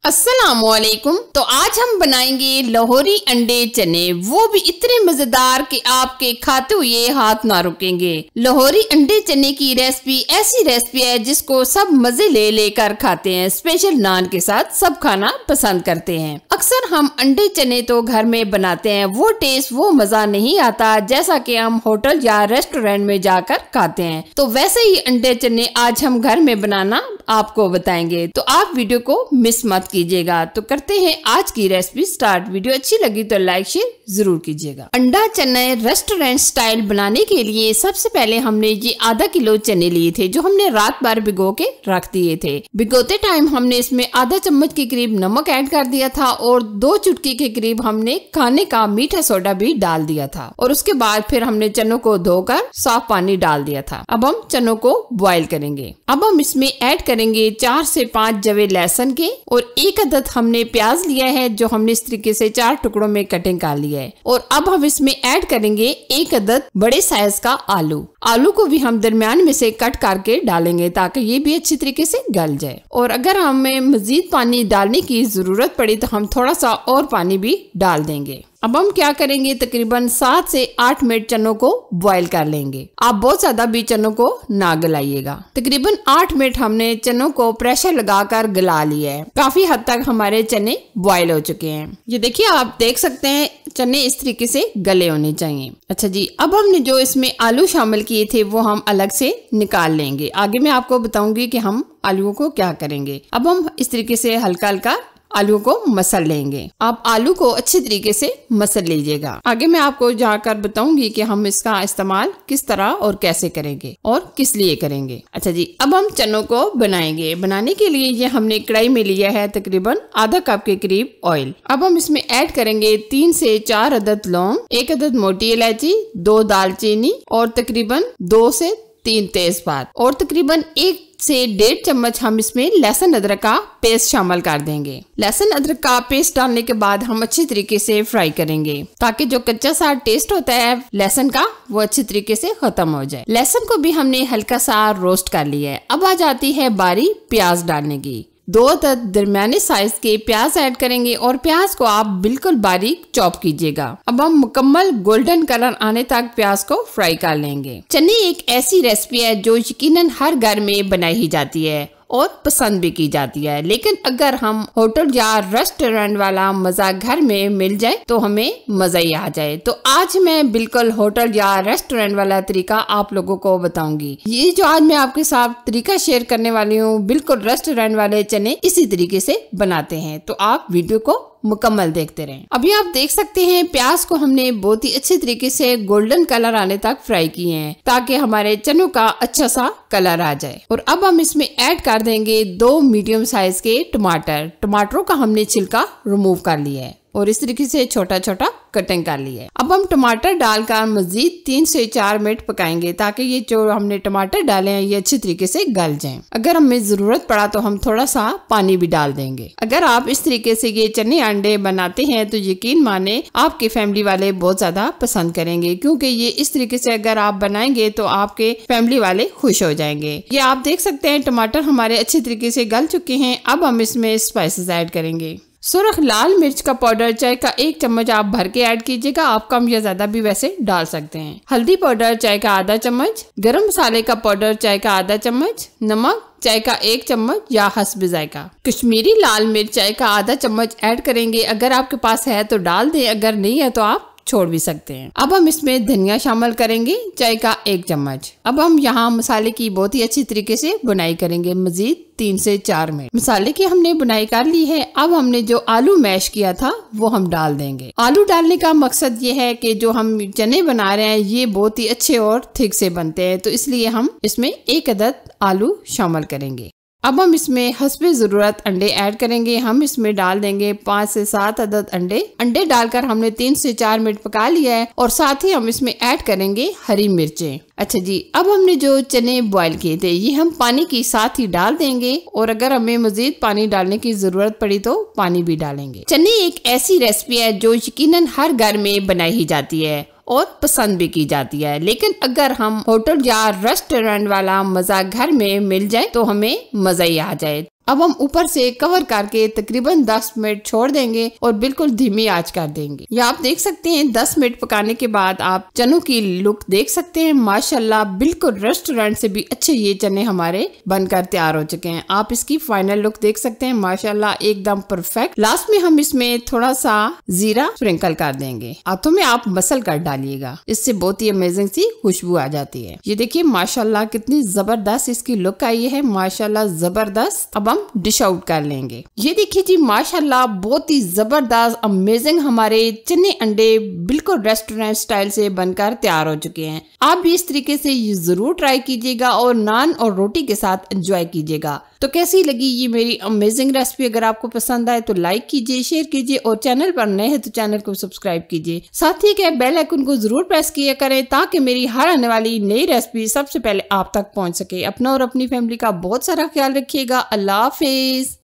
अस्सलामुअलैकुम। तो आज हम बनाएंगे लाहौरी अंडे चने, वो भी इतने मजेदार कि आपके खाते हुए हाथ ना रुकेंगे। लाहौरी अंडे चने की रेसिपी ऐसी रेसिपी है जिसको सब मजे ले लेकर खाते हैं। स्पेशल नान के साथ सब खाना पसंद करते हैं। अक्सर हम अंडे चने तो घर में बनाते हैं, वो टेस्ट वो मजा नहीं आता जैसा कि हम होटल या रेस्टोरेंट में जाकर खाते हैं। तो वैसे ही अंडे चने आज हम घर में बनाना आपको बताएंगे, तो आप वीडियो को मिस मत कीजिएगा। तो करते हैं आज की रेसिपी स्टार्ट। वीडियो अच्छी लगी तो लाइक शेयर जरूर कीजिएगा। अंडा चने रेस्टोरेंट स्टाइल बनाने के लिए सबसे पहले हमने ये आधा किलो चने लिए थे, जो हमने रात भर भिगो के रख दिए थे। भिगोते टाइम हमने इसमें आधा चम्मच के करीब नमक ऐड कर दिया था और 2 चुटकी के करीब हमने खाने का मीठा सोडा भी डाल दिया था। और उसके बाद फिर हमने चनों को धोकर साफ पानी डाल दिया था। अब हम चनों को बॉईल करेंगे। अब हम इसमें ऐड करेंगे 4 से 5 जवे लहसुन के और 1 अदद हमने प्याज लिया है, जो हमने इस तरीके से 4 टुकड़ों में कटिंग कर लिया है। और अब हम इसमें ऐड करेंगे 1 अदद बड़े साइज का आलू। आलू को भी हम दरमियान में से कट करके डालेंगे ताकि ये भी अच्छी तरीके से गल जाए। और अगर हमें मजीद पानी डालने की जरूरत पड़ी तो हम थोड़ा सा और पानी भी डाल देंगे। अब हम क्या करेंगे, तकरीबन 7 से 8 मिनट चनों को बॉईल कर लेंगे। आप बहुत ज्यादा भी चनों को ना गलाइएगा। तकरीबन 8 मिनट हमने चनों को प्रेशर लगाकर गला लिया है। काफी हद तक हमारे चने बॉईल हो चुके हैं। ये देखिए, आप देख सकते हैं चने इस तरीके से गले होने चाहिए। अच्छा जी, अब हमने जो इसमें आलू शामिल किए थे वो हम अलग से निकाल लेंगे। आगे मैं आपको बताऊंगी कि हम आलूओं को क्या करेंगे। अब हम इस तरीके से हल्का हल्का आलू को मसल लेंगे। आप आलू को अच्छी तरीके से मसल लीजिएगा। आगे मैं आपको जाकर बताऊंगी कि हम इसका इस्तेमाल किस तरह और कैसे करेंगे और किस लिए करेंगे। अच्छा जी, अब हम चनों को बनाएंगे। बनाने के लिए ये हमने कढ़ाई में लिया है तकरीबन आधा कप के करीब ऑयल। अब हम इसमें ऐड करेंगे 3 से 4 अदद लौंग, 1 अदद मोटी इलायची, 2 दालचीनी और तकरीबन 2 से 3 तेजपात और तकरीबन 1 से 1.5 चम्मच हम इसमें लहसुन अदरक का पेस्ट शामिल कर देंगे। लहसुन अदरक का पेस्ट डालने के बाद हम अच्छी तरीके से फ्राई करेंगे ताकि जो कच्चा सा टेस्ट होता है लहसुन का वो अच्छी तरीके से खत्म हो जाए। लहसुन को भी हमने हल्का सा रोस्ट कर लिया है। अब आ जाती है बारी प्याज डालने की। 2 अदद दरमियाने साइज के प्याज ऐड करेंगे और प्याज को आप बिल्कुल बारीक चॉप कीजिएगा। अब हम मुकम्मल गोल्डन कलर आने तक प्याज को फ्राई कर लेंगे। चने एक ऐसी रेसिपी है जो यकीनन हर घर में बनाई ही जाती है और पसंद भी की जाती है, लेकिन अगर हम होटल या रेस्टोरेंट वाला मजा घर में मिल जाए तो हमें मजा ही आ जाए। तो आज मैं बिल्कुल होटल या रेस्टोरेंट वाला तरीका आप लोगों को बताऊंगी। ये जो आज मैं आपके साथ तरीका शेयर करने वाली हूँ, बिल्कुल रेस्टोरेंट वाले चने इसी तरीके से बनाते हैं। तो आप वीडियो को मुकम्मल देखते रहें। अभी आप देख सकते हैं प्याज को हमने बहुत ही अच्छे तरीके से गोल्डन कलर आने तक फ्राई किए हैं ताकि हमारे चनों का अच्छा सा कलर आ जाए। और अब हम इसमें ऐड कर देंगे 2 मीडियम साइज के टमाटर। टमाटरों का हमने छिलका रिमूव कर लिया है और इस तरीके से छोटा छोटा कटिंग कर लिया है। अब हम टमाटर डालकर मजीद 3 से 4 मिनट पकाएंगे ताकि ये जो हमने टमाटर डाले हैं ये अच्छी तरीके से गल जाएं। अगर हमें जरूरत पड़ा तो हम थोड़ा सा पानी भी डाल देंगे। अगर आप इस तरीके से ये चने अंडे बनाते हैं तो यकीन माने आपके फैमिली वाले बहुत ज्यादा पसंद करेंगे, क्योंकि ये इस तरीके से अगर आप बनाएंगे तो आपके फैमिली वाले खुश हो जाएंगे। ये आप देख सकते हैं टमाटर हमारे अच्छी तरीके से गल चुके हैं। अब हम इसमें स्पाइसेस ऐड करेंगे। सुरख लाल मिर्च का पाउडर चाय का 1 चम्मच आप भर के ऐड कीजिएगा। आप कम या ज्यादा भी वैसे डाल सकते हैं। हल्दी पाउडर चाय का आधा चम्मच, गरम मसाले का पाउडर चाय का आधा चम्मच, नमक चाय का 1 चम्मच या हस्ब जायका, कश्मीरी लाल मिर्च चाय का आधा चम्मच ऐड करेंगे। अगर आपके पास है तो डाल दें, अगर नहीं है तो आप छोड़ भी सकते हैं। अब हम इसमें धनिया शामिल करेंगे, चाय का 1 चम्मच। अब हम यहाँ मसाले की बहुत ही अच्छी तरीके से बुनाई करेंगे मजीद 3 से 4 मिनट। मसाले की हमने बुनाई कर ली है। अब हमने जो आलू मैश किया था वो हम डाल देंगे। आलू डालने का मकसद ये है कि जो हम चने बना रहे हैं ये बहुत ही अच्छे और थिक से बनते हैं, तो इसलिए हम इसमें 1 अदद आलू शामिल करेंगे। अब हम इसमें हस्बे जरूरत अंडे ऐड करेंगे। हम इसमें डाल देंगे 5 से 7 अदद अंडे। अंडे डालकर हमने 3 से 4 मिनट पका लिया है और साथ ही हम इसमें ऐड करेंगे हरी मिर्चें। अच्छा जी, अब हमने जो चने बॉईल किए थे ये हम पानी के साथ ही डाल देंगे और अगर हमें मजीद पानी डालने की जरूरत पड़ी तो पानी भी डालेंगे। चने एक ऐसी रेसिपी है जो यकीनन हर घर में बनाई ही जाती है और पसंद भी की जाती है, लेकिन अगर हम होटल या रेस्टोरेंट वाला मजा घर में मिल जाए तो हमें मजा ही आ जाए। अब हम ऊपर से कवर करके तकरीबन 10 मिनट छोड़ देंगे और बिल्कुल धीमी आंच कर देंगे। ये आप देख सकते हैं 10 मिनट पकाने के बाद आप चनों की लुक देख सकते हैं। माशाल्लाह बिल्कुल रेस्टोरेंट से भी अच्छे ये चने हमारे बनकर तैयार हो चुके हैं। आप इसकी फाइनल लुक देख सकते हैं, माशाल्लाह एकदम परफेक्ट। लास्ट में हम इसमें थोड़ा सा जीरा स्प्रिंकल कर देंगे। हाथों में आप मसल कर डालिएगा, इससे बहुत ही अमेजिंग सी खुशबू आ जाती है। ये देखिए माशाल्लाह कितनी जबरदस्त इसकी लुक आई है, माशाल्लाह जबरदस्त। अब हम डिश आउट कर लेंगे। ये देखिए जी माशाल्लाह बहुत ही जबरदस्त अमेजिंग हमारे चने अंडे बिल्कुल रेस्टोरेंट स्टाइल से बनकर तैयार हो चुके हैं। आप भी इस तरीके से ये जरूर ट्राई कीजिएगा और नान और रोटी के साथ एंजॉय कीजिएगा। तो कैसी लगी ये मेरी अमेजिंग रेसिपी? अगर आपको पसंद आए तो लाइक कीजिए, शेयर कीजिए और चैनल पर नए हैं तो चैनल को सब्सक्राइब कीजिए। साथ ही के बेल आइकन को जरूर प्रेस किया करें ताकि मेरी हर आने वाली नई रेसिपी सबसे पहले आप तक पहुंच सके। अपना और अपनी फैमिली का बहुत सारा ख्याल रखिएगा। अल्लाह हाफिज।